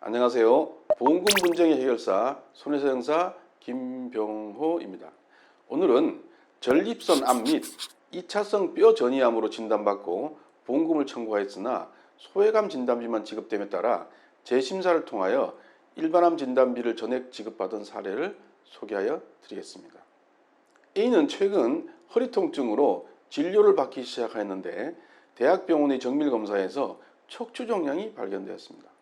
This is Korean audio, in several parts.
안녕하세요. 보험금 분쟁의 해결사 손해사 형사 김병호입니다. 오늘은 전립선 암 및 2차성 뼈 전이암으로 진단받고 보험금을 청구하였으나 소외감 진단비만 지급됨에 따라 재심사를 통하여 일반암 진단비를 전액 지급받은 사례를 소개하여 드리겠습니다. A는 최근 허리 통증으로 진료를 받기 시작하였는데 대학병원의 정밀검사에서 척추 종양이 발견되었습니다.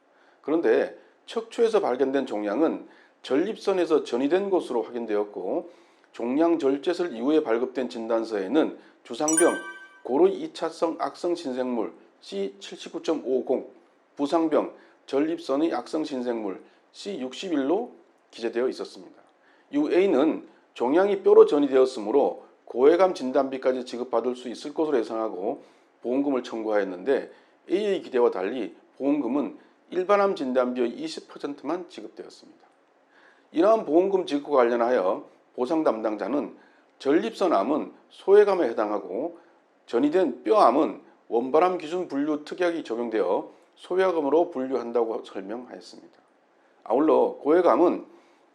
그런데 척추에서 발견된 종양은 전립선에서 전이된 것으로 확인되었고 종양 절제설 이후에 발급된 진단서에는 주상병 고로의 2차성 악성 신생물 C79.50, 부상병 전립선의 악성 신생물 C61로 기재되어 있었습니다. 이후 A는 종양이 뼈로 전이되었으므로 고해감 진단비까지 지급받을 수 있을 것으로 예상하고 보험금을 청구하였는데 A의 기대와 달리 보험금은 일반암 진단비의 20%만 지급되었습니다. 이러한 보험금 지급과 관련하여 보상 담당자는 전립선암은 소외감에 해당하고 전이된 뼈암은 원발암 기준 분류 특약이 적용되어 소외감으로 분류한다고 설명하였습니다. 아울러 고해감은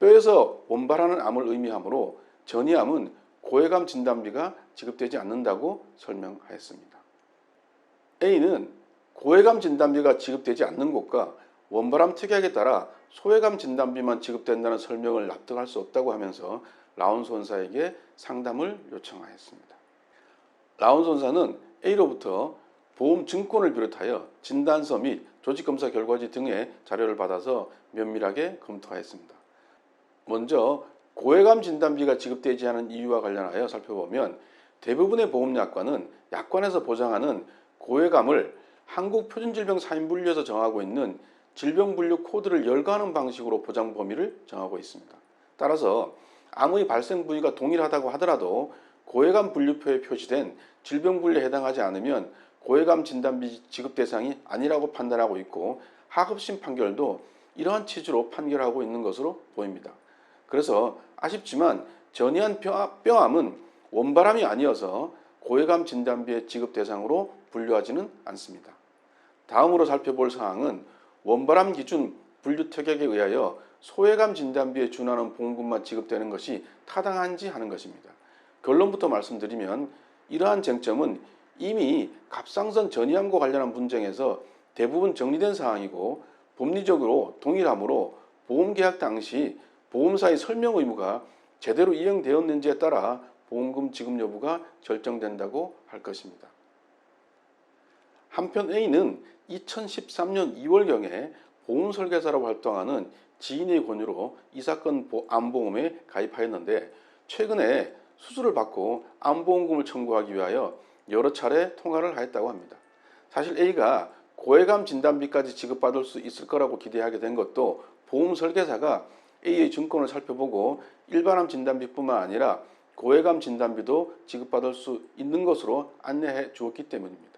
뼈에서 원발하는 암을 의미하므로 전이암은 고해감 진단비가 지급되지 않는다고 설명하였습니다. A는 고해감 진단비가 지급되지 않는 곳과 원발암 특약에 따라 소외감 진단비만 지급된다는 설명을 납득할 수 없다고 하면서 라운 손사에게 상담을 요청하였습니다. 라운 손사는 A로부터 보험 증권을 비롯하여 진단서 및 조직검사 결과지 등의 자료를 받아서 면밀하게 검토하였습니다. 먼저 고해감 진단비가 지급되지 않은 이유와 관련하여 살펴보면 대부분의 보험약관은 약관에서 보장하는 고해감을 한국표준질병사인분류에서 정하고 있는 질병분류 코드를 열거하는 방식으로 보장 범위를 정하고 있습니다. 따라서 암의 발생 부위가 동일하다고 하더라도 고해감 분류표에 표시된 질병분류에 해당하지 않으면 고해감 진단비 지급 대상이 아니라고 판단하고 있고 하급심 판결도 이러한 취지로 판결하고 있는 것으로 보입니다. 그래서 아쉽지만 전이한 뼈암은 원발암이 아니어서 고해감 진단비의 지급 대상으로 분류하지는 않습니다. 다음으로 살펴볼 사항은 원발암 기준 분류 특약에 의하여 소외감 진단비에 준하는 보험금만 지급되는 것이 타당한지 하는 것입니다. 결론부터 말씀드리면 이러한 쟁점은 이미 갑상선 전이암과 관련한 분쟁에서 대부분 정리된 사항이고 법리적으로 동일하므로 보험계약 당시 보험사의 설명 의무가 제대로 이행되었는지에 따라 보험금 지급 여부가 결정된다고 할 것입니다. 한편 A는 2013년 2월경에 보험설계사로 활동하는 지인의 권유로 이 사건 암보험에 가입하였는데 최근에 수술을 받고 암보험금을 청구하기 위하여 여러 차례 통화를 하였다고 합니다. 사실 A가 고해감 진단비까지 지급받을 수 있을 거라고 기대하게 된 것도 보험설계사가 A의 증권을 살펴보고 일반암 진단비뿐만 아니라 고해감 진단비도 지급받을 수 있는 것으로 안내해 주었기 때문입니다.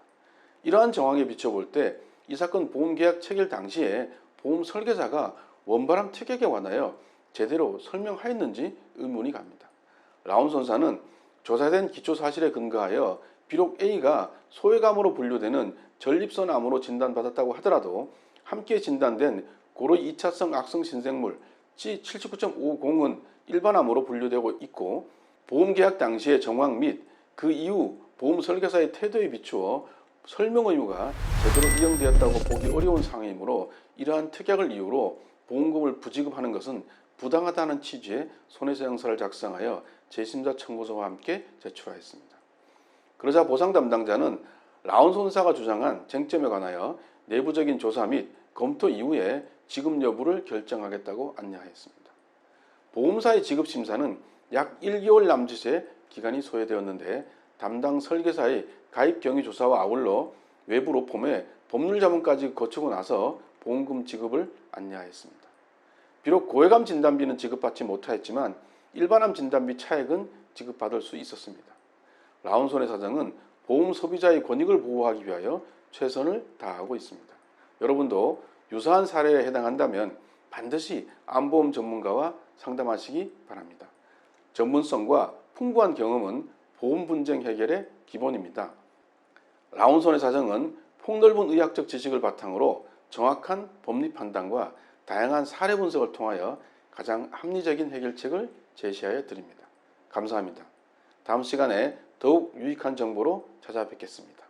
이러한 정황에 비춰볼 때 이 사건 보험계약 체결 당시에 보험 설계사가 원발암 특약에 관하여 제대로 설명하였는지 의문이 갑니다. 라운 선사는 조사된 기초사실에 근거하여 비록 A가 소외감으로 분류되는 전립선암으로 진단받았다고 하더라도 함께 진단된 고로 2차성 악성 신생물 C79.50은 일반암으로 분류되고 있고 보험계약 당시의 정황 및 그 이후 보험 설계사의 태도에 비추어 설명 의무가 제대로 이행되었다고 보기 어려운 상황이므로 이러한 특약을 이유로 보험금을 부지급하는 것은 부당하다는 취지의 손해배 형사를 작성하여 재심사 청구서와 함께 제출하였습니다. 그러자 보상 담당자는 라운 손사가 주장한 쟁점에 관하여 내부적인 조사 및 검토 이후에 지급 여부를 결정하겠다고 안내하였습니다. 보험사의 지급 심사는 약 1개월 남짓의 기간이 소요되었는데 담당 설계사의 가입 경위 조사와 아울러 외부 로펌의 법률 자문까지 거치고 나서 보험금 지급을 안내하였습니다. 비록 고해감 진단비는 지급받지 못하였지만 일반암 진단비 차액은 지급받을 수 있었습니다. 라운 손해사장은 보험 소비자의 권익을 보호하기 위하여 최선을 다하고 있습니다. 여러분도 유사한 사례에 해당한다면 반드시 암보험 전문가와 상담하시기 바랍니다. 전문성과 풍부한 경험은 보험 분쟁 해결의 기본입니다. 라운 손해사정은 폭넓은 의학적 지식을 바탕으로 정확한 법리 판단과 다양한 사례 분석을 통하여 가장 합리적인 해결책을 제시하여 드립니다. 감사합니다. 다음 시간에 더욱 유익한 정보로 찾아뵙겠습니다.